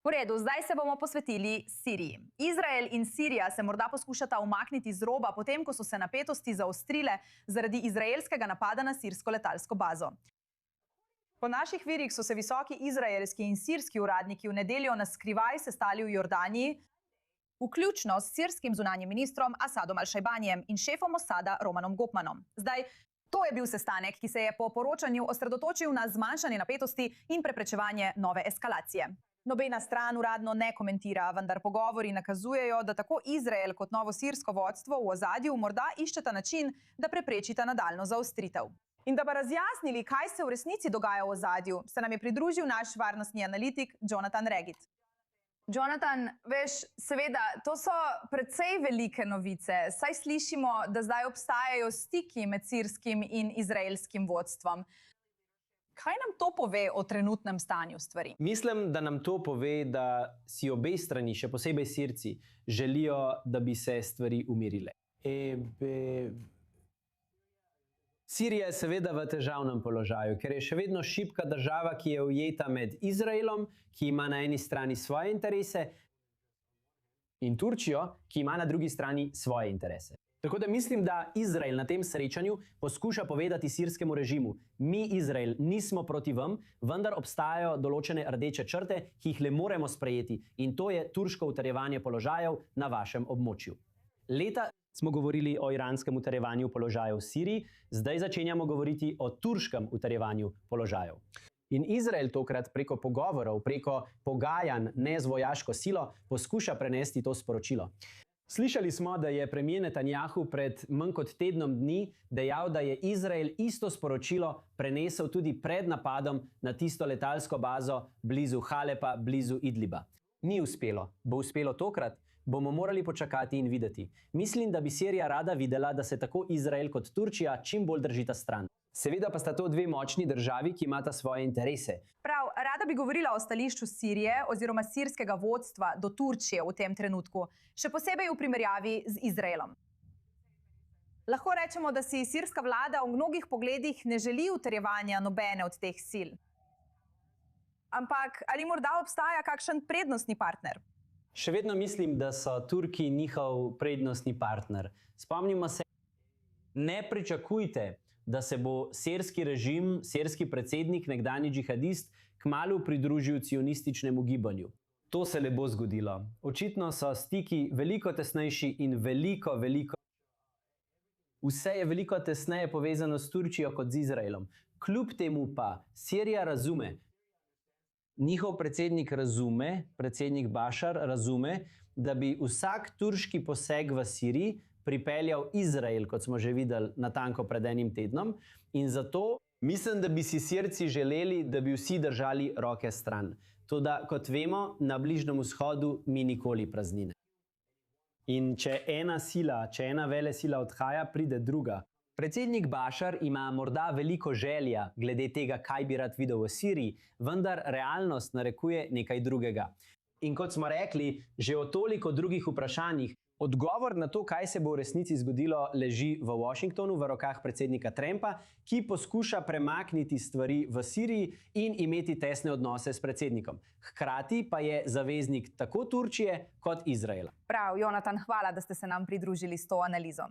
V redu, zdaj se bomo posvetili Siriji. Izrael in Sirija se morda poskušata umakniti z roba, potem ko so se napetosti zaostrile zaradi izraelskega napada na sirsko letalsko bazo. Po naših virih so se visoki izraelski in sirski uradniki v nedeljo na skrivaj sestali v Jordaniji, vključno s sirskim zunanjim ministrom Asadom al-Šajbanijem in šefom Mosada Romanom Gopmanom. Zdaj, to je bil sestanek, ki se je po poročanju osredotočil na zmanjšanje napetosti in preprečevanje nove eskalacije. Nobena stran uradno ne komentira, vendar pogovori nakazujejo, da tako Izrael kot novo sirsko vodstvo v ozadju morda iščeta način, da preprečita nadaljnjo zaostritev. In da bi razjasnili, kaj se v resnici dogaja v ozadju, se nam je pridružil naš varnostni analitik Jonathan Regit. Jonathan, veš, seveda, to so precej velike novice. Saj slišimo, da zdaj obstajajo stiki med sirskim in izraelskim vodstvom. Kaj nam to pove o trenutnem stanju stvari? Mislim, da nam to pove, da si obe strani, še posebej Sirci, želijo, da bi se stvari umirile. Sirija je seveda v težavnem položaju, ker je še vedno šibka država, ki je ujeta med Izraelom, ki ima na eni strani svoje interese, in Turčijo, ki ima na drugi strani svoje interese. Tako da mislim, da Izrael na tem srečanju poskuša povedati sirskemu režimu: mi, Izrael, nismo proti vam, vendar obstajajo določene rdeče črte, ki jih le moremo sprejeti, in to je turško utrjevanje položajev na vašem območju. Leta smo govorili o iranskem utrjevanju položajev v Siriji, zdaj začenjamo govoriti o turškem utrjevanju položajev. In Izrael tokrat preko pogovorov, preko pogajanj, ne z vojaško silo, poskuša prenesti to sporočilo. Slišali smo, da je premier Netanjahu pred manj kot tednom dni dejal, da je Izrael isto sporočilo prenesel tudi pred napadom na tisto letalsko bazo blizu Halepa, blizu Idliba. Ni uspelo. Bo uspelo tokrat? Bomo morali počakati in videti. Mislim, da bi Sirija rada videla, da se tako Izrael kot Turčija čim bolj držita stran. Seveda pa sta to dve močni državi, ki imata svoje interese. Prav, rada bi govorila o stališču Sirije oziroma sirskega vodstva do Turčije v tem trenutku, še posebej v primerjavi z Izraelom. Lahko rečemo, da si sirska vlada v mnogih pogledih ne želi utrjevanja nobene od teh sil. Ampak ali morda obstaja kakšen prednostni partner? Še vedno mislim, da so Turki njihov prednostni partner. Spomnimo se, ne pričakujte, da se bo sirski režim, sirski predsednik, nekdanji džihadist, kmalu pridružil cionističnemu gibanju. To se ne bo zgodilo. Očitno so stiki veliko tesnejši in veliko. Vse je veliko tesneje povezano s Turčijo kot z Izraelom. Kljub temu pa Sirija razume, njihov predsednik razume, predsednik Bašar razume, da bi vsak turški poseg v Siriji pripeljal Izrael, kot smo že videli natanko pred enim tednom, in zato mislim, da bi si Sirci želeli, da bi vsi držali roke stran. Toda, kot vemo, na Bližnjem vzhodu ni nikoli praznine. In če ena velesila odhaja, pride druga. Predsednik Bašar ima morda veliko želja glede tega, kaj bi rad videl v Siriji, vendar realnost narekuje nekaj drugega. In kot smo rekli, že o toliko drugih vprašanjih, odgovor na to, kaj se bo v resnici zgodilo, leži v Washingtonu, v rokah predsednika Trumpa, ki poskuša premakniti stvari v Siriji in imeti tesne odnose s predsednikom. Hkrati pa je zaveznik tako Turčije kot Izraela. Prav, Jonathan, hvala, da ste se nam pridružili s to analizo.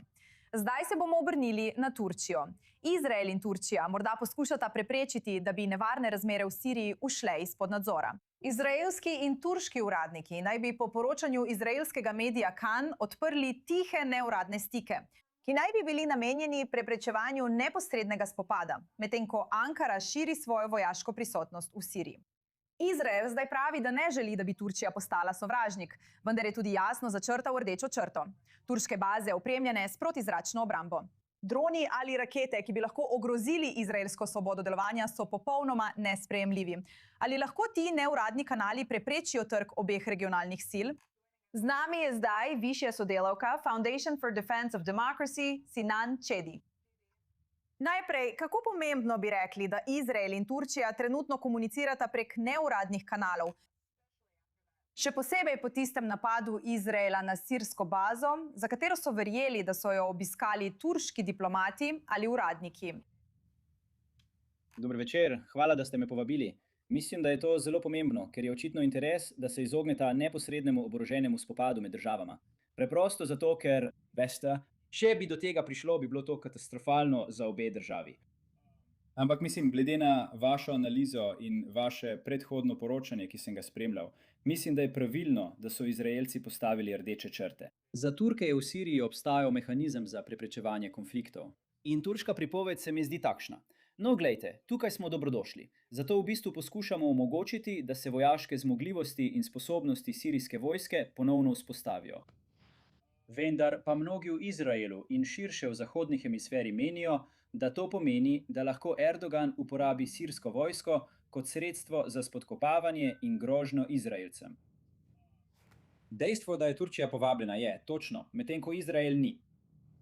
Zdaj se bomo obrnili na Turčijo. Izrael in Turčija morda poskušata preprečiti, da bi nevarne razmere v Siriji ušle izpod nadzora. Izraelski in turški uradniki naj bi po poročanju izraelskega medija Kan odprli tihe neuradne stike, ki naj bi bili namenjeni preprečevanju neposrednega spopada, medtem ko Ankara širi svojo vojaško prisotnost v Siriji. Izrael zdaj pravi, da ne želi, da bi Turčija postala sovražnik, vendar je tudi jasno začrtal rdečo črto. Turške baze opremljene s protizračno obrambo. Droni ali rakete, ki bi lahko ogrozili izraelsko svobodo delovanja, so popolnoma nesprejemljivi. Ali lahko ti neuradni kanali preprečijo trk obeh regionalnih sil? Z nami je zdaj višja sodelavka Foundation for Defense of Democracy, Sinan Čedi. Najprej, kako pomembno bi rekli, da Izrael in Turčija trenutno komunicirata prek neuradnih kanalov? Še posebej po tistem napadu Izraela na sirsko bazo, za katero so verjeli, da so jo obiskali turški diplomati ali uradniki. Dober večer, hvala, da ste me povabili. Mislim, da je to zelo pomembno, ker je očitno interes, da se izogneta neposrednemu oboroženemu spopadu med državama. Preprosto zato, ker, veste, če bi do tega prišlo, bi bilo to katastrofalno za obe državi. Ampak mislim, glede na vašo analizo in vaše predhodno poročanje, ki sem ga spremljal, mislim, da je pravilno, da so Izraelci postavili rdeče črte. Za Turke je v Siriji obstajal mehanizem za preprečevanje konfliktov. In turška pripoved se mi zdi takšna. No, glejte, tukaj smo dobrodošli. Zato v bistvu poskušamo omogočiti, da se vojaške zmogljivosti in sposobnosti sirijske vojske ponovno vzpostavijo. Vendar pa mnogi v Izraelu in širše v zahodni hemisferi menijo, da to pomeni, da lahko Erdogan uporabi sirsko vojsko kot sredstvo za spodkopavanje in grožnjo Izraelcem. Dejstvo, da je Turčija povabljena, je točno, medtem ko Izrael ni.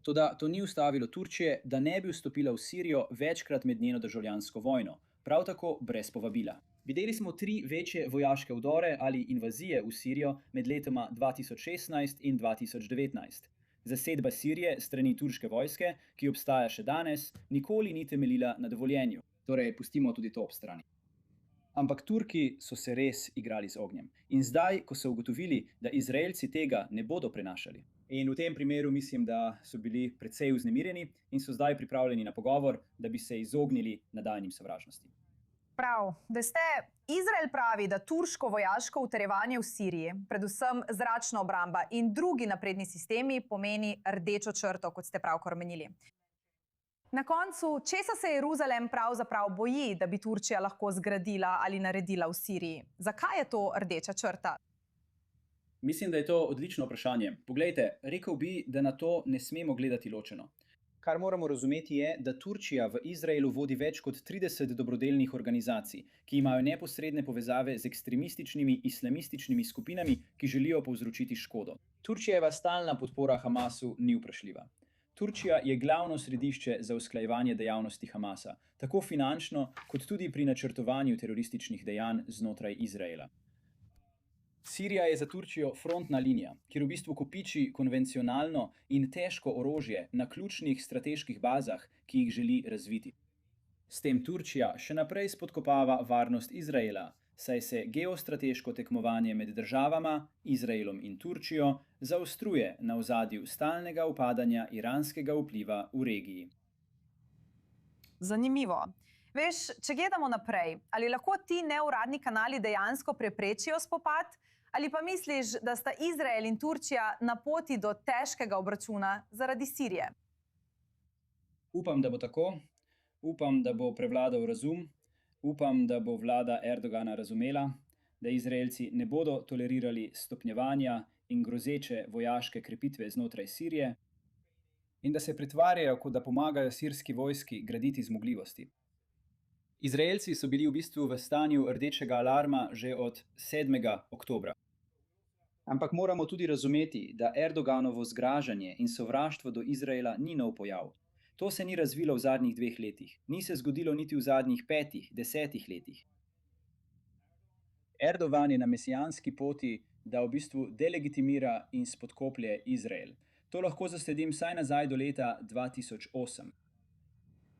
Toda to ni ustavilo Turčije, da ne bi vstopila v Sirijo večkrat med njeno državljansko vojno, prav tako brez povabila. Videli smo 3 večje vojaške vdore ali invazije v Sirijo med letoma 2016 in 2019. Zasedba Sirije strani turške vojske, ki obstaja še danes, nikoli ni temeljila na dovoljenju. Torej, pustimo tudi to ob strani. Ampak Turki so se res igrali z ognjem. In zdaj, ko so ugotovili, da Izraelci tega ne bodo prenašali. In v tem primeru mislim, da so bili precej vznemirjeni in so zdaj pripravljeni na pogovor, da bi se izognili nadaljnjim sovražnostim. Prav, veste, Izrael pravi, da turško vojaško utrjevanje v Siriji, predvsem zračna obramba in drugi napredni sistemi, pomeni rdečo črto, kot ste pravkar omenili. Na koncu, česa se Jeruzalem pravzaprav boji, da bi Turčija lahko zgradila ali naredila v Siriji? Zakaj je to rdeča črta? Mislim, da je to odlično vprašanje. Poglejte, rekel bi, da na to ne smemo gledati ločeno. Kar moramo razumeti je, da Turčija v Izraelu vodi več kot 30 dobrodelnih organizacij, ki imajo neposredne povezave z ekstremističnimi islamističnimi skupinami, ki želijo povzročiti škodo. Turčijeva stalna podpora Hamasu ni vprašljiva. Turčija je glavno središče za usklajevanje dejavnosti Hamasa, tako finančno, kot tudi pri načrtovanju terorističnih dejanj znotraj Izraela. Sirija je za Turčijo frontna linija, kjer v bistvu kopiči konvencionalno in težko orožje na ključnih strateških bazah, ki jih želi razviti. S tem Turčija še naprej spodkopava varnost Izraela, saj se geostrateško tekmovanje med državama, Izraelom in Turčijo, zaostruje na ozadju stalnega upadanja iranskega vpliva v regiji. Zanimivo. Veš, če gledamo naprej, ali lahko ti neuradni kanali dejansko preprečijo spopad? Ali pa misliš, da sta Izrael in Turčija na poti do težkega obračuna zaradi Sirije? Upam, da bo tako. Upam, da bo prevladal razum. Upam, da bo vlada Erdogana razumela, da Izraelci ne bodo tolerirali stopnjevanja in grozeče vojaške krepitve znotraj Sirije in da se pretvarjajo, kot da pomagajo sirski vojski graditi zmogljivosti. Izraelci so bili v bistvu v stanju rdečega alarma že od 7. oktobra. Ampak moramo tudi razumeti, da Erdoganovo zgražanje in sovraštvo do Izraela ni nov pojav. To se ni razvilo v zadnjih 2 letih, ni se zgodilo niti v zadnjih 5, 10 letih. Erdogan je na mesijanski poti, da v bistvu delegitimira in spodkoplje Izrael. To lahko zasledim vsaj nazaj do leta 2008.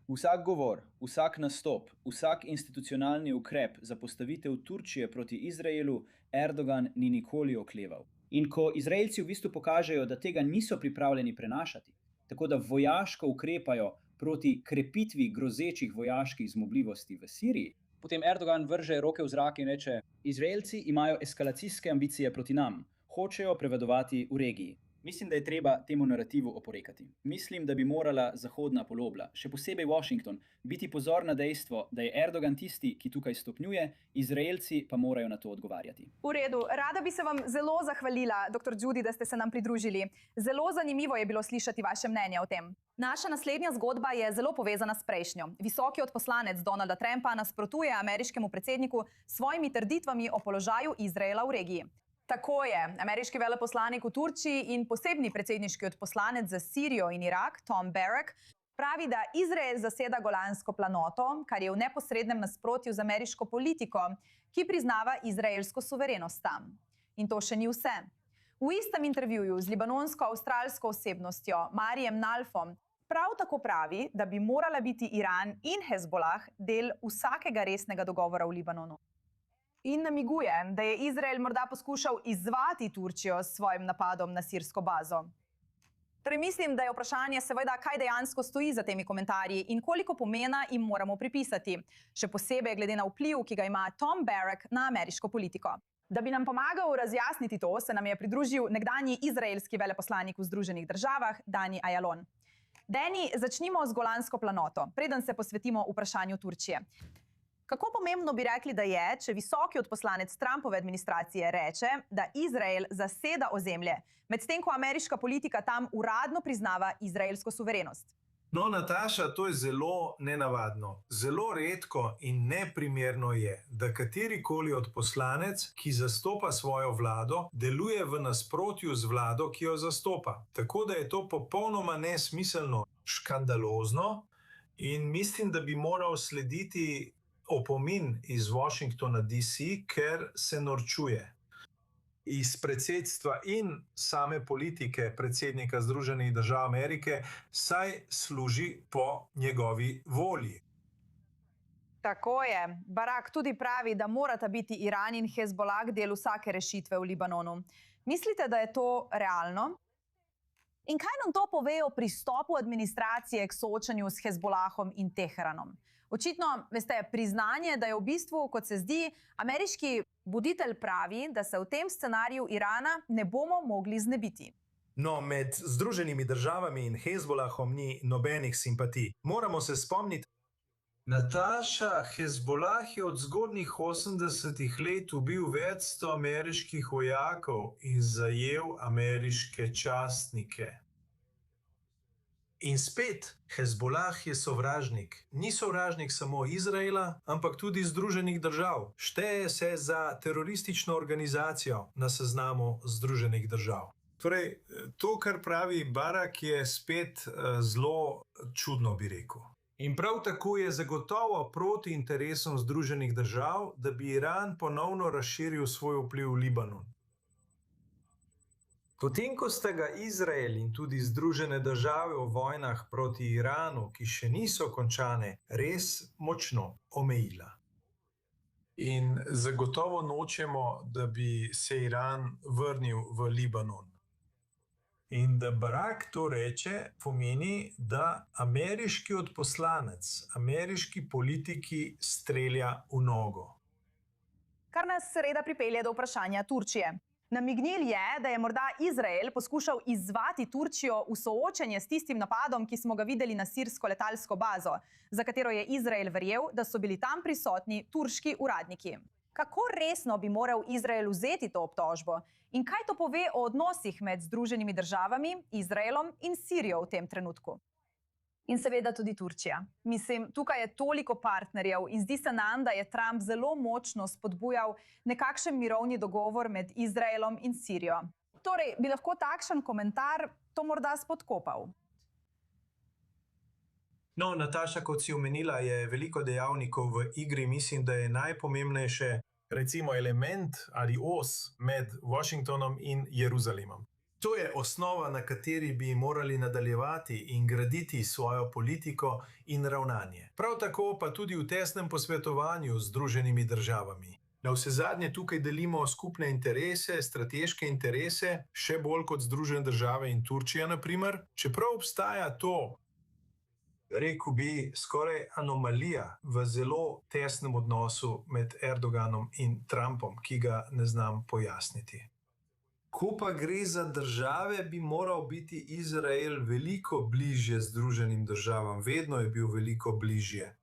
Vsak govor, vsak nastop, vsak institucionalni ukrep za postavitev Turčije proti Izraelu Erdogan ni nikoli okleval. In ko Izraelci v bistvu pokažejo, da tega niso pripravljeni prenašati, tako da vojaško ukrepajo proti krepitvi grozečih vojaških zmogljivosti v Siriji, potem Erdogan vrže roke v zrak in reče: Izraelci imajo eskalacijske ambicije proti nam, hočejo prevladovati v regiji. Mislim, da je treba temu narativu oporekati. Mislim, da bi morala zahodna polobla, še posebej Washington, biti pozor na dejstvo, da je Erdogan tisti, ki tukaj stopnjuje, Izraelci pa morajo na to odgovarjati. V redu, rada bi se vam zelo zahvalila, dr. Judy, da ste se nam pridružili. Zelo zanimivo je bilo slišati vaše mnenje o tem. Naša naslednja zgodba je zelo povezana s prejšnjo. Visoki odposlanec Donalda Trumpa nasprotuje ameriškemu predsedniku s svojimi trditvami o položaju Izraela v regiji. Tako je, ameriški veleposlanik v Turčiji in posebni predsedniški odposlanec za Sirijo in Irak, Tom Barrack, pravi, da Izrael zaseda Golansko planoto, kar je v neposrednem nasprotju z ameriško politiko, ki priznava izraelsko suverenost tam. In to še ni vse. V istem intervjuju z libanonsko-avstralsko osebnostjo Marijem Nalfom prav tako pravi, da bi morala biti Iran in Hezbolah del vsakega resnega dogovora v Libanonu. in namiguje, da je Izrael morda poskušal izzvati Turčijo s svojim napadom na sirsko bazo. Torej, mislim, da je vprašanje seveda, kaj dejansko stoji za temi komentarji in koliko pomena jim moramo pripisati, še posebej glede na vpliv, ki ga ima Tom Barrack na ameriško politiko. Da bi nam pomagal razjasniti to, se nam je pridružil nekdanji izraelski veleposlanik v Združenih državah, Dani Ayalon. Dani, začnimo z Golansko planoto, preden se posvetimo vprašanju Turčije. Kako pomembno bi rekli, da je, če visoki odposlanec Trumpove administracije reče, da Izrael zaseda ozemlje, medtem ko ameriška politika tam uradno priznava izraelsko suverenost? No, Nataša, to je zelo nenavadno. Zelo redko in neprimerno je, da katerikoli odposlanec, ki zastopa svojo vlado, deluje v nasprotju z vlado, ki jo zastopa. Tako da je to popolnoma nesmiselno, škandalozno in mislim, da bi moral slediti opomin iz Washingtona DC, ker se norčuje iz predsedstva in same politike predsednika Združenih držav Amerike, saj služi po njegovi volji. Tako je. Barak tudi pravi, da morata biti Iran in Hezbolah del vsake rešitve v Libanonu. Mislite, da je to realno? In kaj nam to pove o pristopu administracije k soočanju s Hezbolahom in Teheranom? Očitno, veste, priznanje, da je v bistvu, kot se zdi, ameriški voditelj pravi, da se v tem scenariju Irana ne bomo mogli znebiti. No, med Združenimi državami in Hezbolahom ni nobenih simpatij. Moramo se spomniti. Nataša, Hezbolah je od zgodnjih 80-ih let ubil več 100 ameriških vojakov in zajel ameriške častnike. In spet, Hezbolah je sovražnik. Ni sovražnik samo Izraela, ampak tudi Združenih držav. Šteje se za teroristično organizacijo na seznamu Združenih držav. Torej, to, kar pravi Barak, je spet zelo čudno, bi rekel. In prav tako je zagotovo proti interesom Združenih držav, da bi Iran ponovno razširil svoj vpliv v Libanon. Potem, ko sta ga Izrael in tudi Združene države v vojnah proti Iranu, ki še niso končane, res močno omejila. In zagotovo nočemo, da bi se Iran vrnil v Libanon. In da Barak to reče, pomeni, da ameriški odposlanec, ameriški politiki strelja v nogo. Kar nas seveda pripelje do vprašanja Turčije. Namignil je, da je morda Izrael poskušal izzvati Turčijo v soočenje s tistim napadom, ki smo ga videli na sirsko letalsko bazo, za katero je Izrael verjel, da so bili tam prisotni turški uradniki. Kako resno bi moral Izrael vzeti to obtožbo? In kaj to pove o odnosih med Združenimi državami, Izraelom in Sirijo v tem trenutku? In seveda tudi Turčija. Mislim, tukaj je toliko partnerjev in zdi se nam, da je Trump zelo močno spodbujal nekakšen mirovni dogovor med Izraelom in Sirijo. Torej, bi lahko takšen komentar to morda spodkopal? No, Nataša, kot si omenila, je veliko dejavnikov v igri. Mislim, da je najpomembnejše, recimo, element ali os med Washingtonom in Jeruzalemom. To je osnova, na kateri bi morali nadaljevati in graditi svojo politiko in ravnanje. Prav tako pa tudi v tesnem posvetovanju z Združenimi državami. Navsezadnje tukaj delimo skupne interese, strateške interese, še bolj kot Združene države in Turčija, na primer. Čeprav obstaja to, rekel bi, skoraj anomalija v zelo tesnem odnosu med Erdoganom in Trumpom, ki ga ne znam pojasniti. Ko pa gre za države, bi moral biti Izrael veliko bližje Združenim državam. Vedno je bil veliko bližje.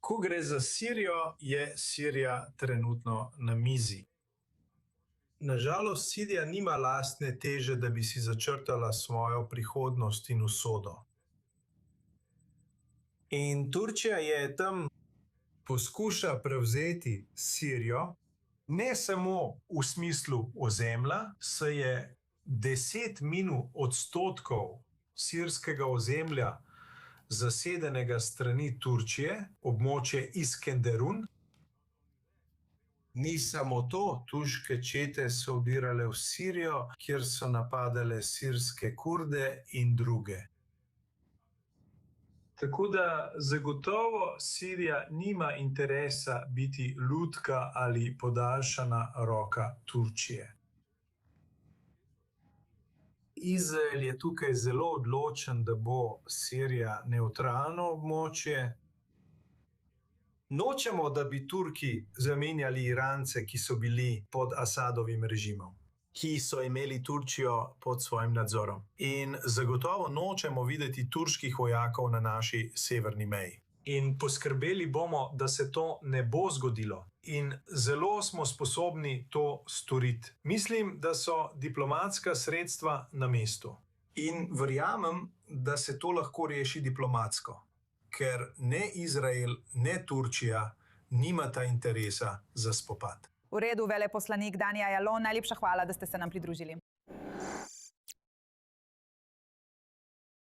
Ko gre za Sirijo, je Sirija trenutno na mizi. Nažalost, Sirija nima lastne teže, da bi si začrtala svojo prihodnost in usodo. In Turčija je tam poskuša prevzeti Sirijo, ne samo v smislu ozemlja, saj je 10% sirskega ozemlja zasedenega strani Turčije, območje Iskenderun. Ni samo to, turške čete so vdirale v Sirijo, kjer so napadale sirske Kurde in druge. Tako da zagotovo Sirija nima interesa biti lutka ali podaljšana roka Turčije. Izrael je tukaj zelo odločen, da bo Sirija nevtralno območje. Nočemo, da bi Turki zamenjali Irance, ki so bili pod Asadovim režimom, ki so imeli Turčijo pod svojim nadzorom. In zagotovo nočemo videti turških vojakov na naši severni meji. In poskrbeli bomo, da se to ne bo zgodilo. In zelo smo sposobni to storiti. Mislim, da so diplomatska sredstva na mestu. In verjamem, da se to lahko reši diplomatsko, ker ne Izrael, ne Turčija nimata interesa za spopad. V redu, veleposlanik Dani Ajalon, najlepša hvala, da ste se nam pridružili.